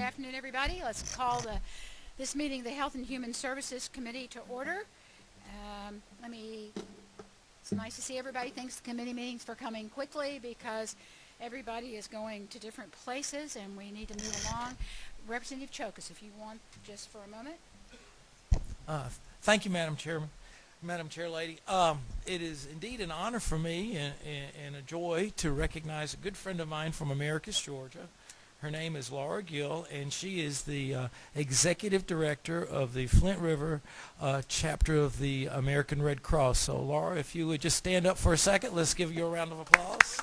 afternoon, everybody. Let's call this meeting, the Health and Human Services Committee, to order. It's nice to see everybody. Thanks to committee meetings for coming quickly because everybody is going to different places and we need to move along. Representative Chokas, if you want just for a moment. Thank you, Madam Chairman. Madam Chair Lady, it is indeed an honor for me and a joy to recognize a good friend of mine from Americus, Georgia. Her name is Laura Gill, and she is the Executive Director of the Flint River chapter of the American Red Cross. So, Laura, if you would just stand up for a second, let's give you a round of applause.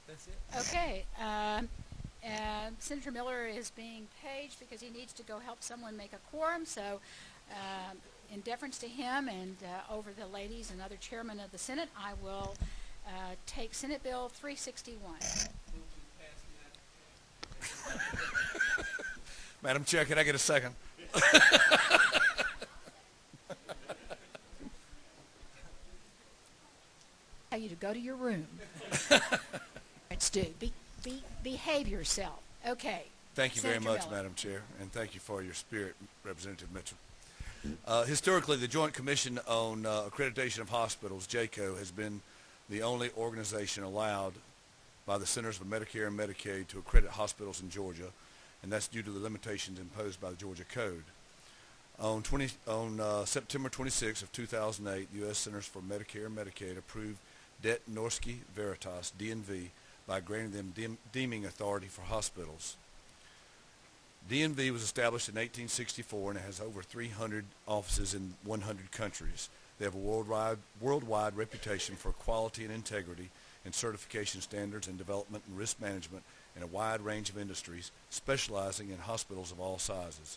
That's it. Okay. Senator Miller is being paged because he needs to go help someone make a quorum. So in deference to him and over the ladies and other chairmen of the Senate, I will take Senate Bill 361. Madam Chair, can I get a second? Tell you to go to your room. Let's do. Behave yourself. Okay. Thank you Senator very much, Miller. Madam Chair, and thank you for your spirit, Representative Mitchell. Historically, the Joint Commission on Accreditation of Hospitals, JCAHO, has been the only organization allowed by the Centers for Medicare and Medicaid to accredit hospitals in Georgia, and that's due to the limitations imposed by the Georgia Code. On September 26 of 2008, the U.S. Centers for Medicare and Medicaid approved Det Norske Veritas, DNV, by granting them deeming authority for hospitals. DNV was established in 1864 and it has over 300 offices in 100 countries. They have a worldwide reputation for quality and integrity in certification standards and development and risk management in a wide range of industries, specializing in hospitals of all sizes.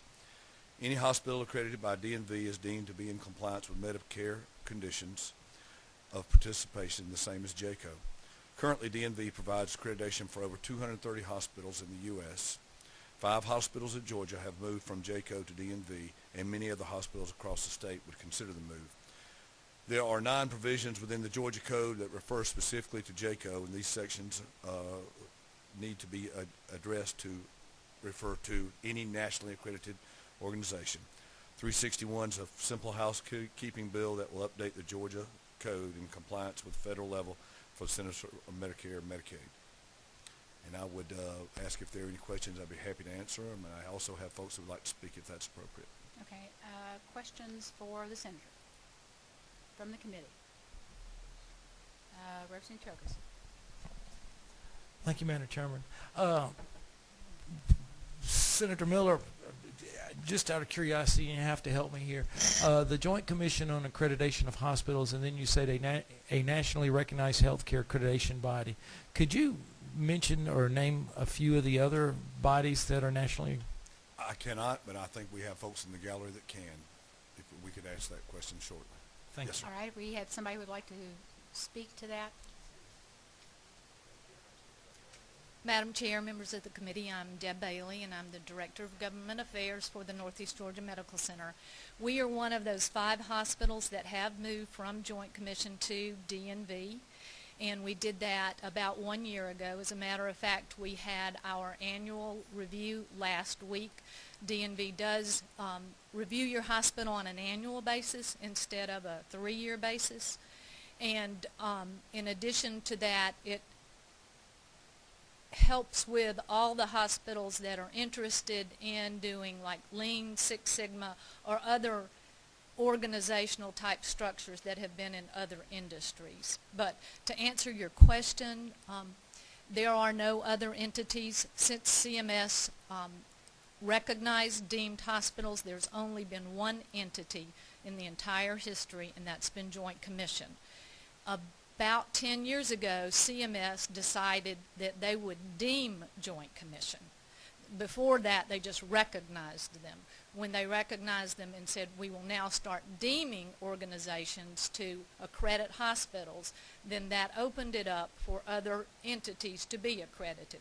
Any hospital accredited by DNV is deemed to be in compliance with Medicare conditions of participation, the same as JCAHO. Currently, DNV provides accreditation for over 230 hospitals in the U.S. 5 hospitals in Georgia have moved from JCAHO to DNV, and many other hospitals across the state would consider the move. There are 9 provisions within the Georgia Code that refer specifically to JCAHO, and these sections need to be addressed to refer to any nationally accredited organization. 361 is a simple housekeeping bill that will update the Georgia Code in compliance with federal level for the Centers for Medicare and Medicaid. And I would ask if there are any questions. I'd be happy to answer them. And I also have folks who would like to speak if that's appropriate. Okay. Questions for the senator from the committee? Representative Chokas. Thank you, Madam Chairman. Senator Miller, just out of curiosity, you have to help me here. The Joint Commission on Accreditation of Hospitals, and then you said a nationally recognized healthcare accreditation body. Could you mention or name a few of the other bodies that are nationally? I cannot, but I think we have folks in the gallery that can. If we could answer that question shortly. Thank Yes, you. sir. All right. We have somebody who would like to speak to that. Madam Chair, members of the committee, I'm Deb Bailey, and I'm the Director of Government Affairs for the Northeast Georgia Medical Center. We are one of those 5 hospitals that have moved from Joint Commission to DNV, and we did that about 1 year ago. As a matter of fact, we had our annual review last week. DNV does review your hospital on an annual basis instead of a 3-year basis, and in addition to that, it helps with all the hospitals that are interested in doing like Lean, Six Sigma, or other organizational type structures that have been in other industries. But to answer your question, there are no other entities. Since CMS recognized deemed hospitals, there's only been one entity in the entire history, and that's been Joint Commission. About 10 years ago, CMS decided that they would deem Joint Commission. Before that, they just recognized them. When they recognized them and said, we will now start deeming organizations to accredit hospitals, then that opened it up for other entities to be accredited.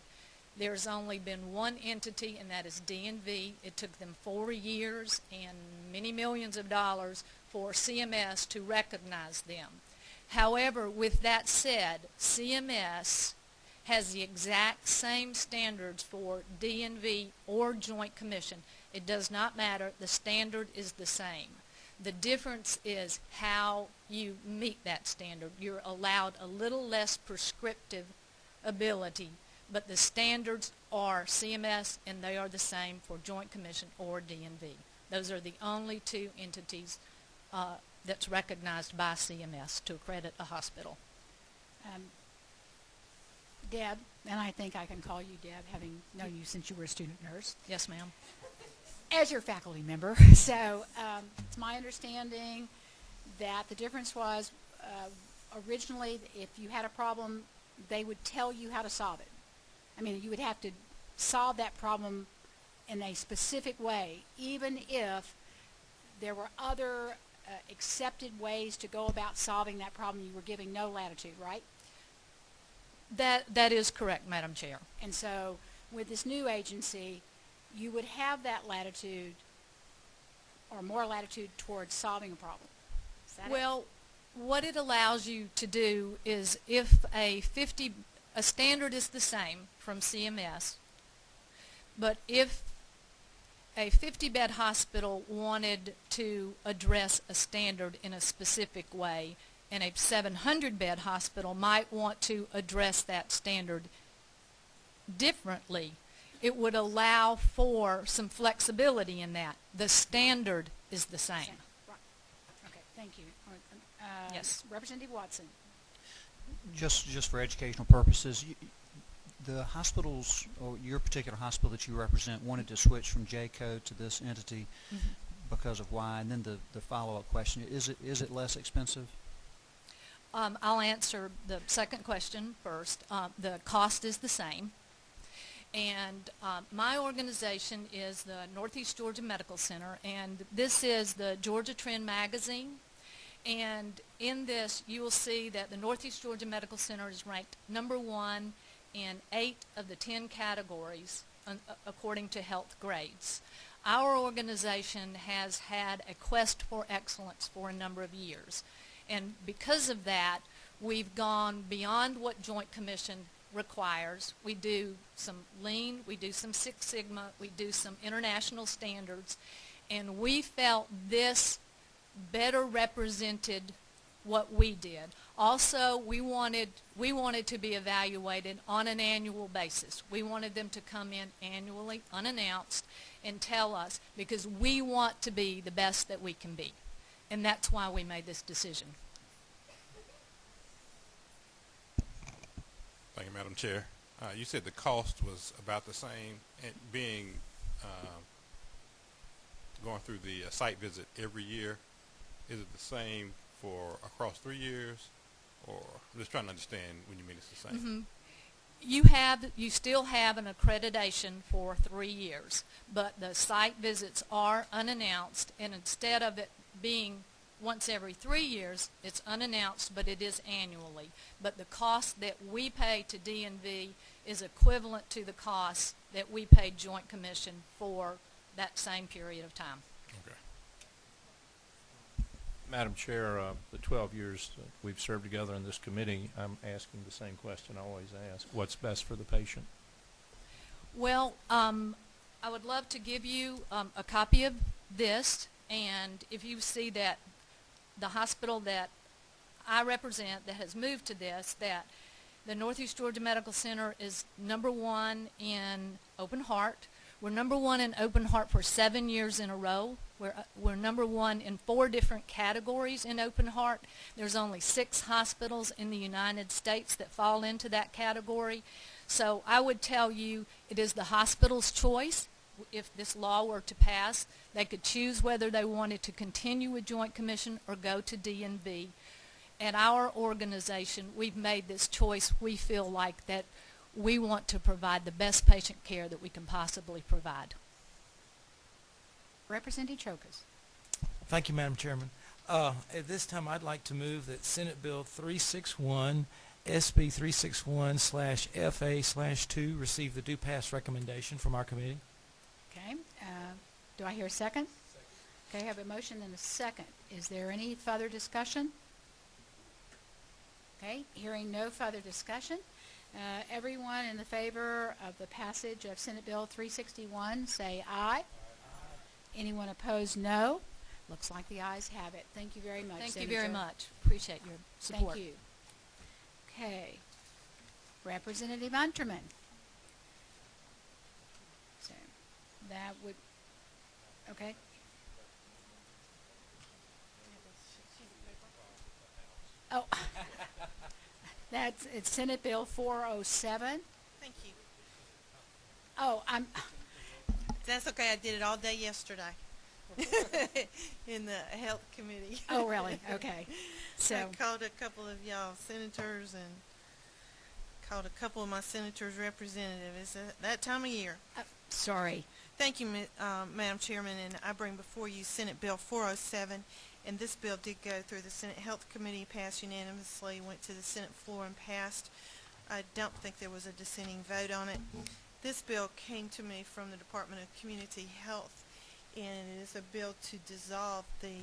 There's only been one entity, and that is DNV. It took them 4 years and many millions of dollars for CMS to recognize them. However, with that said, CMS has the exact same standards for DNV or Joint Commission. It does not matter. The standard is the same. The difference is how you meet that standard. You're allowed a little less prescriptive ability, but the standards are CMS, and they are the same for Joint Commission or DNV. Those are the only two entities that's recognized by CMS to accredit a hospital. Deb, and I think I can call you Deb, having known you since you were a student nurse, Yes, ma'am. as your faculty member. So it's my understanding that the difference was originally if you had a problem, they would tell you how to solve it. I mean, you would have to solve that problem in a specific way, even if there were other accepted ways to go about solving that problem. You were giving no latitude, right? That is correct, Madam Chair. And so with this new agency, you would have that latitude or more latitude towards solving a problem. Is that Well, what it allows you to do is if a standard is the same from CMS, but if a 50-bed hospital wanted to address a standard in a specific way, and a 700-bed hospital might want to address that standard differently, it would allow for some flexibility in that. The standard is the same. Right. Okay, thank you. Yes. Representative Watson. Just for educational purposes, the hospitals, or your particular hospital that you represent, wanted to switch from J-code to this entity because of why? And then the follow-up question, is it less expensive? I'll answer the second question first. The cost is the same. And my organization is the Northeast Georgia Medical Center, and this is the Georgia Trend magazine. And in this, you will see that the Northeast Georgia Medical Center is ranked #1 in 8 of the 10 categories according to health grades. Our organization has had a quest for excellence for a number of years. And because of that, we've gone beyond what Joint Commission requires. We do some Lean, we do some Six Sigma, we do some international standards, and we felt this better represented what we did. Also, we wanted to be evaluated on an annual basis. We wanted them to come in annually, unannounced, and tell us, because we want to be the best that we can be. And that's why we made this decision. Thank you, Madam Chair. You said the cost was about the same, and being going through the site visit every year. Is it the same for across 3 years, or I'm just trying to understand when you mean it's the same? You still have an accreditation for 3 years, but the site visits are unannounced, and instead of it being once every 3 years, it's unannounced, but it is annually. But the cost that we pay to DNV is equivalent to the cost that we paid Joint Commission for that same period of time. Okay. Madam Chair, the 12 years that we've served together in this committee, I'm asking the same question I always ask. What's best for the patient? Well, I would love to give you a copy of this, and if you see that the hospital that I represent that has moved to this, that the Northeast Georgia Medical Center is #1 in open heart. We're #1 in open heart for 7 years in a row. We're #1 in 4 different categories in open heart. There's only 6 hospitals in the United States that fall into that category. So I would tell you it is the hospital's choice. If this law were to pass, they could choose whether they wanted to continue with Joint Commission or go to DNV. At our organization, we've made this choice. We feel like that we want to provide the best patient care that we can possibly provide. Representative Chokas. Thank you, Madam Chairman. At this time, I'd like to move that Senate Bill 361, SB 361/FA/2 receive the due pass recommendation from our committee. Okay. Do I hear a second? Okay, I have a motion and a second. Is there any further discussion? Okay, hearing no further discussion, everyone in the favor of the passage of Senate Bill 361 say aye. Anyone opposed, no. Looks like the ayes have it. Thank you very much, Thank Senator. you very much. Appreciate your support. Thank you. Okay. Representative Unterman. So that would, okay. Oh, it's Senate Bill 407. Thank you. Oh, That's okay. I did it all day yesterday in the health committee. oh, really? Okay. So, I called a couple of y'all senators and called a couple of my senators representatives. It's that time of year. sorry. Thank you, Madam Chairman, and I bring before you Senate Bill 407, and this bill did go through the Senate Health Committee, passed unanimously, went to the Senate floor and passed. I don't think there was a dissenting vote on it. This bill came to me from the Department of Community Health, and it is a bill to dissolve the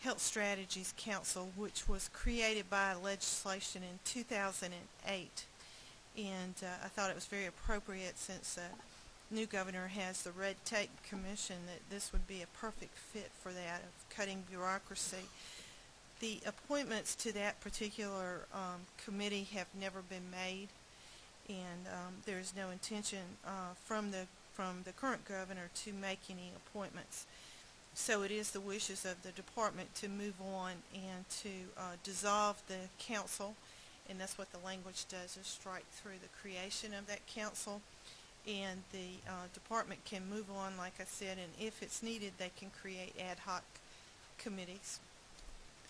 Health Strategies Council, which was created by legislation in 2008. And I thought it was very appropriate, since new governor has the Red Tape Commission, that this would be a perfect fit for that, of cutting bureaucracy. The appointments to that particular committee have never been made, and there is no intention from the current governor to make any appointments. So it is the wishes of the department to move on and to dissolve the council, and that's what the language does, is strike through the creation of that council. And the department can move on, like I said, and if it's needed, they can create ad hoc committees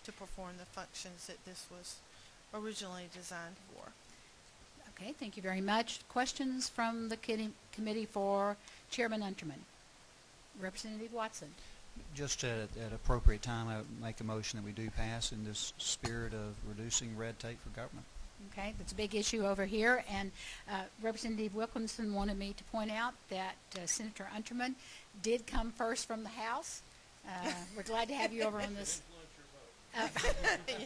to perform the functions that this was originally designed for. Okay, thank you very much. Questions from the committee for Chairman Unterman? Representative Watson. Just at appropriate time, I would make a motion that we do pass in this spirit of reducing red tape for government. Okay, that's a big issue over here, and Representative Wilkinson wanted me to point out that Senator Unterman did come first from the House. We're glad to have you over on this. Yeah,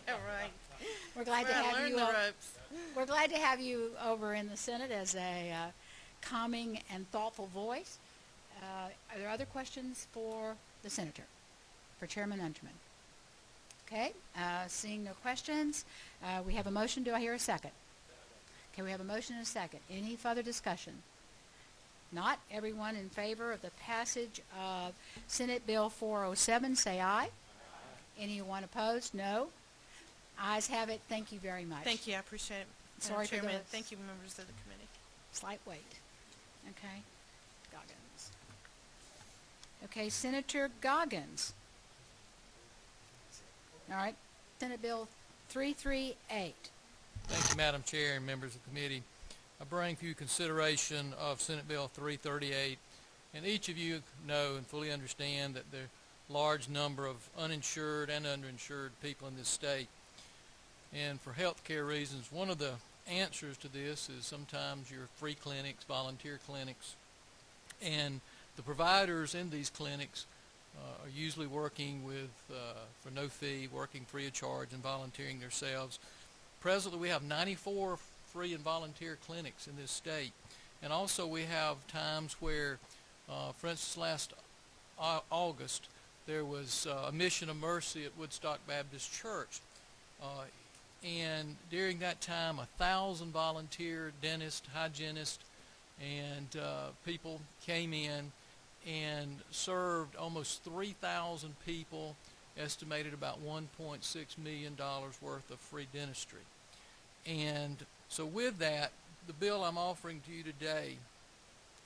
right. We're glad to Where I have learned you. the ropes. We're glad to have you over in the Senate as a calming and thoughtful voice. Are there other questions for the Senator, for Chairman Unterman? Okay, seeing no questions, we have a motion. Do I hear a second? Okay, we have a motion and a second. Any further discussion? Not. Everyone in favor of the passage of Senate Bill 407, say aye. Anyone opposed? No. Ayes have it. Thank you very much. Thank you. I appreciate it, Sorry Madam for Chairman. the Thank you, members of the committee. slight wait. Okay, Goggins. Okay, Senator Goggins. All right, Senate Bill 338. Thank you, Madam Chair and members of the committee. I bring for you consideration of Senate Bill 338, and each of you know and fully understand that there are a large number of uninsured and underinsured people in this state. And for health care reasons, one of the answers to this is sometimes your free clinics, volunteer clinics, and the providers in these clinics are usually working with, for no fee, working free of charge and volunteering themselves. Presently, we have 94 free and volunteer clinics in this state. And also we have times where, for instance, last August, there was a mission of mercy at Woodstock Baptist Church. And during that time, 1,000 volunteer dentists, hygienists, and people came in and served almost 3,000 people, estimated about $1.6 million worth of free dentistry. And so with that, the bill I'm offering to you today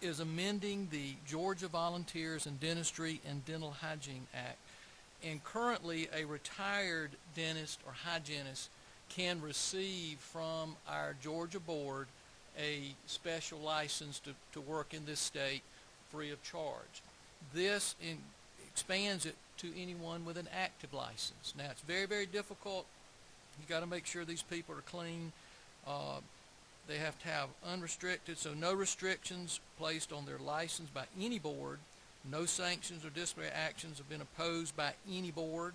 is amending the Georgia Volunteers in Dentistry and Dental Hygiene Act. And currently, a retired dentist or hygienist can receive from our Georgia board a special license to work in this state free of charge. This expands it to anyone with an active license. Now, it's very, very difficult. You've got to make sure these people are clean. They have to have unrestricted, so no restrictions placed on their license by any board. No sanctions or disciplinary actions have been opposed by any board.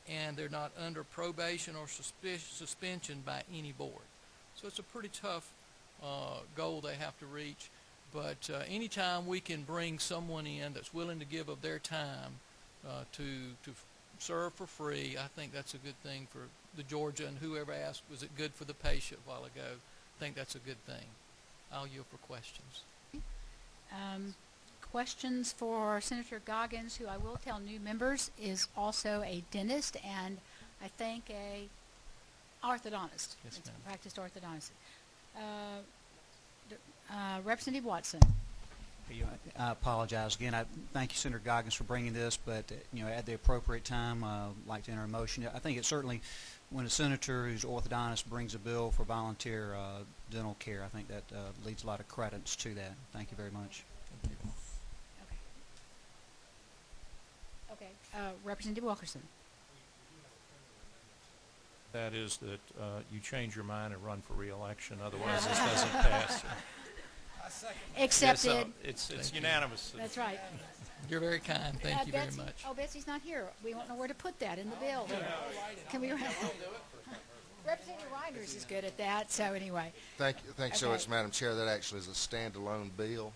and they're not under probation or suspension by any board. So it's a pretty tough goal they have to reach. But anytime we can bring someone in that's willing to give of their time to serve for free, I think that's a good thing for the Georgia. And whoever asked, was it good for the patient a while ago, I think that's a good thing. I'll yield for questions. Questions for Senator Goggins, who I will tell new members is also a dentist and I think a orthodontist. Yes, ma'am. Practiced orthodontist. Representative Watson. I apologize again. I thank you, Senator Goggins, for bringing this, but at the appropriate time, I'd like to enter a motion. I think it's certainly when a senator who's orthodontist brings a bill for volunteer dental care, I think that leads a lot of credence to that. Thank you very much. Thank you. Okay. Representative Wilkerson. That is that you change your mind and run for re-election. Otherwise, this doesn't pass. Accepted. It's Thank you. unanimous. That's right. You're very kind. Thank you very Betsy, much. Oh, Betsy's not here. We won't know where to put that in the bill. Can we? Representative Reinders is good at that. So anyway. Thank you so Okay. much, Madam Chair. That actually is a standalone bill,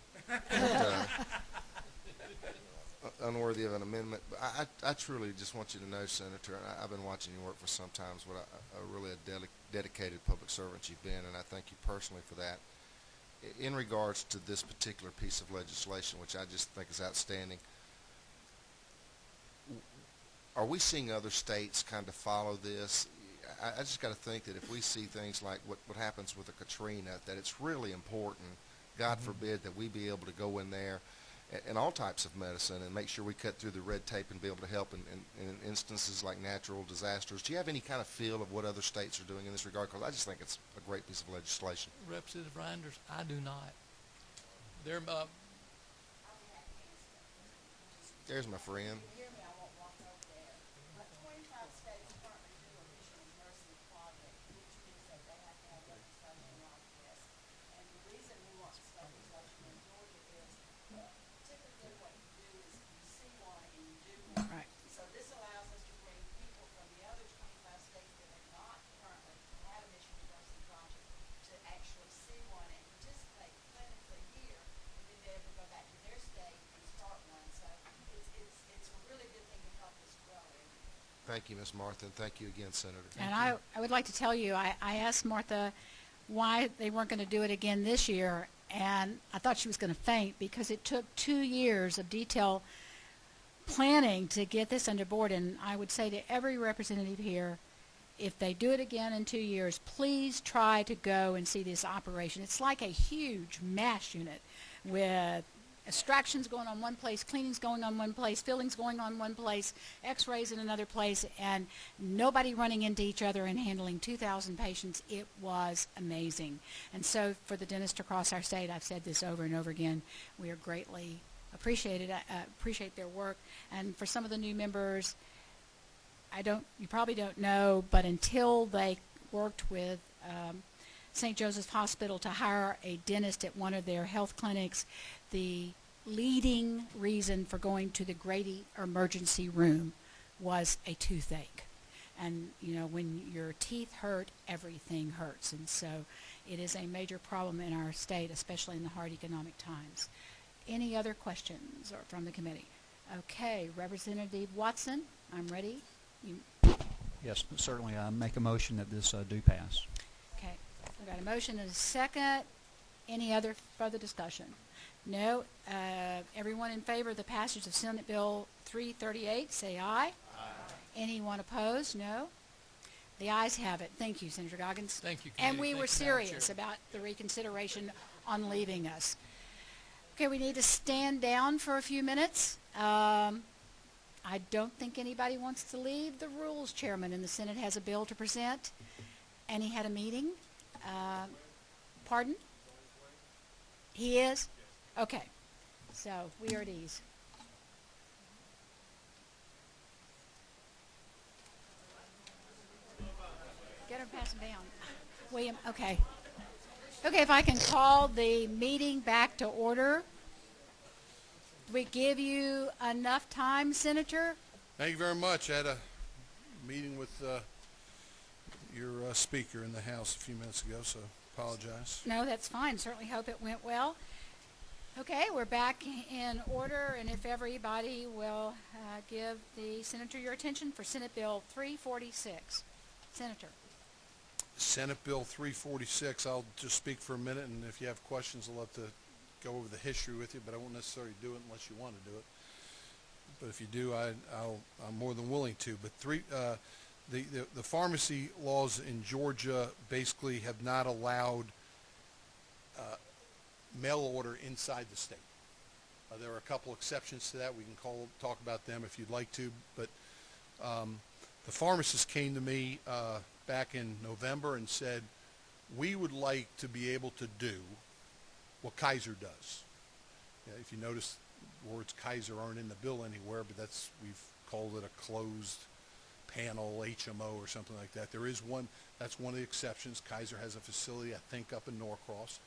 unworthy of an amendment. But I truly just want you to know, Senator, and I've been watching you work for some time, what really a dedicated public servant you've been, and I thank you personally for that. In regards to this particular piece of legislation, which I just think is outstanding, are we seeing other states kind of follow this? I just got to think that if we see things like what happens with a Katrina, that it's really important, God forbid, that we be able to go in there and all types of medicine and make sure we cut through the red tape and be able to help in instances like natural disasters. Do you have any kind of feel of what other states are doing in this regard? Because I just think it's a great piece of legislation. Representative Reinders, I do not. They're, There's my friend. Right. So this allows us to bring people from the other 25 states that have not currently had a Mission University project to actually see one and participate clinically here, and then be able to go back to their state and start one. So it's a really good thing to help us grow everything. Thank you, Ms. Martha, and thank you again, Senator. And I would like to tell you, I asked Martha why they weren't going to do it again this year, and I thought she was going to faint because it took 2 years of detailed planning to get this under board. And I would say to every representative here, if they do it again in 2 years, please try to go and see this operation. It's like a huge MASH unit with extractions going on one place, cleanings going on one place, fillings going on one place, x-rays in another place, and nobody running into each other and handling 2,000 patients. It was amazing. And so for the dentists across our state, I've said this over and over again, we are greatly appreciate their work. And for some of the new members, you probably don't know, but until they worked with St. Joseph's Hospital to hire a dentist at one of their health clinics, the leading reason for going to the Grady emergency room was a toothache. And, when your teeth hurt, everything hurts. And so it is a major problem in our state, especially in the hard economic times. Any other questions from the committee? Okay, Representative Watson, I'm ready. Yes, certainly. I make a motion that this do pass. Okay, we've got a motion and a second. Any other further discussion? No. Everyone in favor of the passage of Senate Bill 338, say aye. Aye. Anyone opposed? No. The ayes have it. Thank you, Senator Goggins. Thank you, And committee. we Thank were you, Madam serious Chair. about the reconsideration on leaving us. Okay, we need to stand down for a few minutes. I don't think anybody wants to leave. The Rules Chairman in the Senate has a bill to present, and he had a meeting. Pardon? He is? Okay. So we are at ease. Get her pass him down. William, okay. Okay, if I can call the meeting back to order. Do we give you enough time, Senator? Thank you very much. I had a meeting with your speaker in the House a few minutes ago, so apologize. No, that's fine. Certainly hope it went well. Okay, we're back in order, and if everybody will give the Senator your attention for Senate Bill 346. Senator. Senate Bill 346, I'll just speak for a minute, and if you have questions, I'll have to go over the history with you, but I won't necessarily do it unless you want to do it. But if you do, I'm more than willing to. But the pharmacy laws in Georgia basically have not allowed mail order inside the state. There are a couple exceptions to that. We can talk about them if you'd like to. But the pharmacist came to me back in November and said, we would like to be able to do what Kaiser does. If you notice, words Kaiser aren't in the bill anywhere, but we've called it a closed panel HMO or something like that. There is one, that's one of the exceptions. Kaiser has a facility, I think, up in Norcross.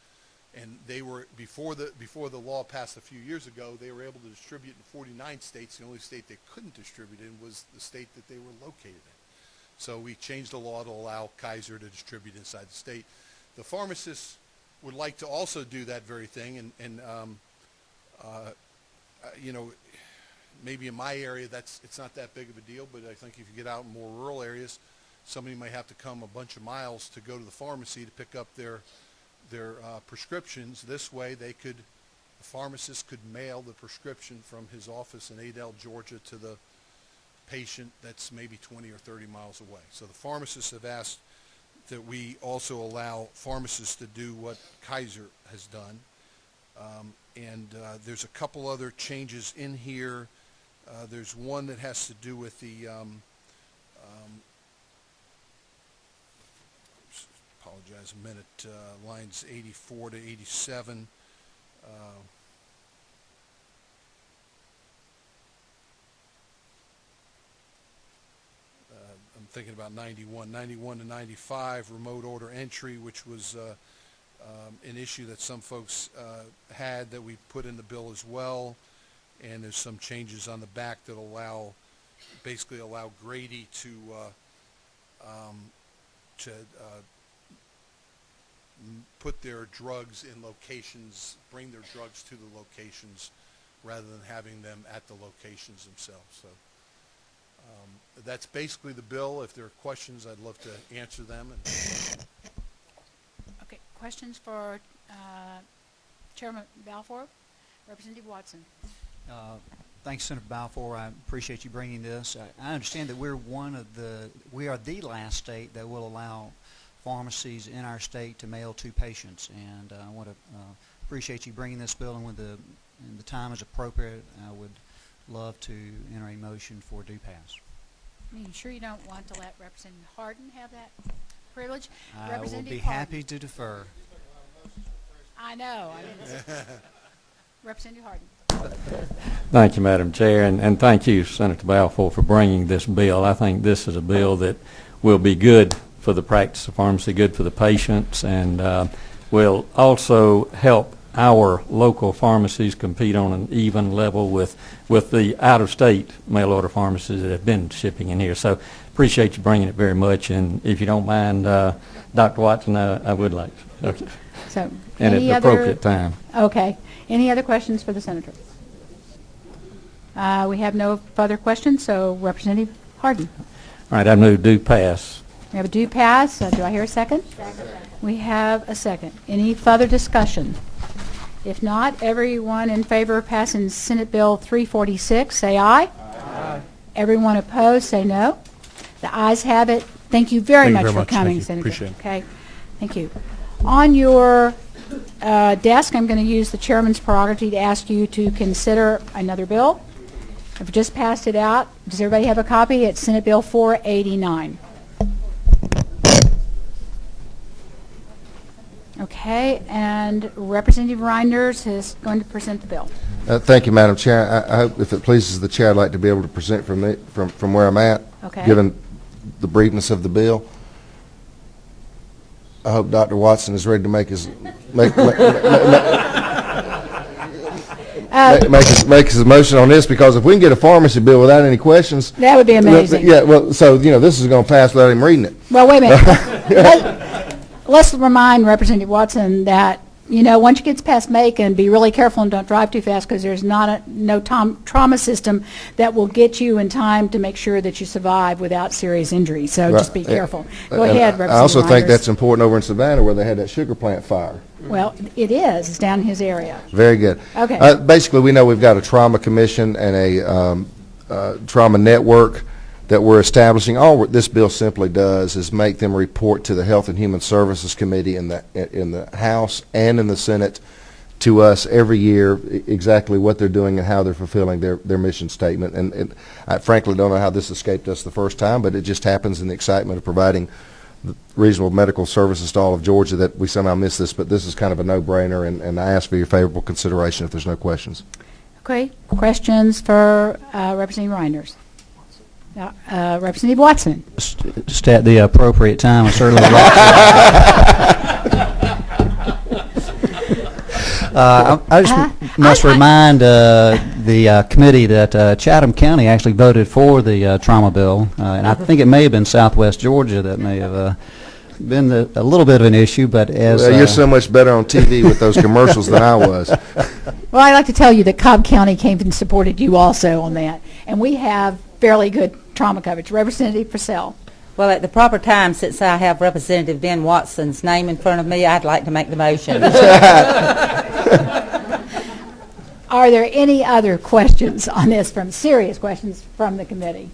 And they were, before the law passed a few years ago, they were able to distribute in 49 states. The only state they couldn't distribute in was the state that they were located in. So we changed the law to allow Kaiser to distribute inside the state. The pharmacists would like to also do that very thing, and you know, maybe in my area it's not that big of a deal, but I think if you get out in more rural areas, somebody might have to come a bunch of miles to go to the pharmacy to pick up their prescriptions. This way the pharmacist could mail the prescription from his office in Adel, Georgia to the patient that's maybe 20 or 30 miles away. So the pharmacists have asked that we also allow pharmacists to do what Kaiser has done. And there's a couple other changes in here. There's one that has to do with the apologize a minute, lines 84 to 87. I'm thinking about 91 to 95, remote order entry, which was an issue that some folks had that we put in the bill as well. And there's some changes on the back that basically allow Grady to put their drugs in locations, bring their drugs to the locations rather than having them at the locations themselves. So that's basically the bill. If there are questions, I'd love to answer them. Okay, questions for Chairman Balfour? Representative Watson. Thanks, Senator Balfour. I appreciate you bringing this. I understand that we are the last state that will allow pharmacies in our state to mail to patients, and I want to appreciate you bringing this bill, and when the time is appropriate, I would love to enter a motion for due pass. Are you sure you don't want to let Representative Harden have that privilege? I will be happy to defer. I know. Representative Harden. Thank you, Madam Chair, and thank you, Senator Balfour, for bringing this bill. I think this is a bill that will be good for the practice of pharmacy, good for the patients, and will also help our local pharmacies compete on an even level with the out-of-state mail-order pharmacies that have been shipping in here. So appreciate you bringing it very much, and if you don't mind, Dr. Watson, I would like to. Okay. So, and at the appropriate time. Okay. Any other questions for the Senator? We have no further questions, so Representative Harden. All right, I move due pass. We have a due pass. Do I hear a second? Second. We have a second. Any further discussion? If not, everyone in favor of passing Senate Bill 346, say aye. Aye. Everyone opposed, say no. The ayes have it. Thank you very much for coming, Senator. Appreciate it. Okay. Thank you. On your desk, I'm going to use the chairman's prerogative to ask you to consider another bill. I've just passed it out. Does everybody have a copy? It's Senate Bill 489. Okay, and Representative Reinders is going to present the bill. Thank you, Madam Chair. I hope, if it pleases the Chair, I'd like to be able to present from where I'm at, okay, given the briefness of the bill. I hope Dr. Watson is ready to make his make us a motion on this, because if we can get a pharmacy bill without any questions, That would be amazing. yeah. Well, so this is going to pass without him reading it. Well, wait a minute. Let's remind Representative Watson that, once you get past Macon, be really careful and don't drive too fast, because there's no trauma system that will get you in time to make sure that you survive without serious injury. So just be careful. Go ahead, Representative I also think Reinders. that's important over in Savannah, where they had that sugar plant fire. Well, it is. It's down in his area. Very good. Okay. Basically, we know we've got a trauma commission and a trauma network that we're establishing. All this bill simply does is make them report to the Health and Human Services Committee in the House and in the Senate to us every year exactly what they're doing and how they're fulfilling their mission statement. And I frankly don't know how this escaped us the first time, but it just happens in the excitement of providing reasonable medical services to all of Georgia that we somehow miss this. But this is kind of a no-brainer, and I ask for your favorable consideration if there's no questions. Okay. Questions for Representative Reinders? Representative Watson. Just at the appropriate time, I certainly would like to. I just must remind the committee that Chatham County actually voted for the trauma bill, and I think it may have been Southwest Georgia that may have been a little bit of an issue, but as... Well, you're so much better on TV with those commercials than I was. Well, I'd like to tell you that Cobb County came and supported you also on that, and we have fairly good trauma coverage. Representative Purcell. Well, at the proper time, since I have Representative Ben Watson's name in front of me, I'd like to make the motion. Are there any other questions on this, serious questions from the committee?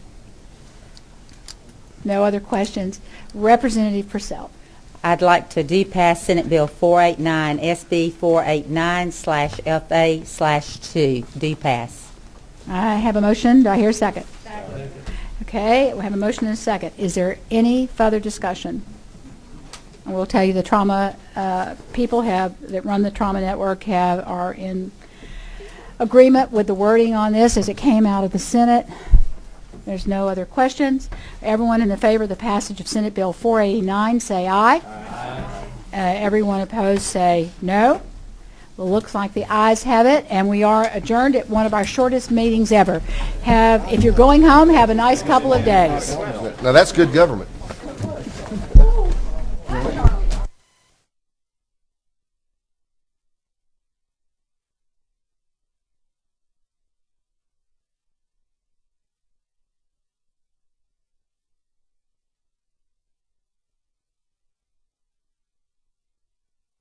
No other questions. Representative Purcell. I'd like to pass Senate Bill 489, SB 489/FA/2. pass. I have a motion. Do I hear a second? Second. Okay, we have a motion and a second. Is there any further discussion? I will tell you the trauma people that run the trauma network are in agreement with the wording on this as it came out of the Senate. There's no other questions. Everyone in the favor of the passage of Senate Bill 489 say aye. Aye. Everyone opposed say no. Well, looks like the ayes have it, and we are adjourned at one of our shortest meetings ever. If you're going home, have a nice couple of days. Now that's good government.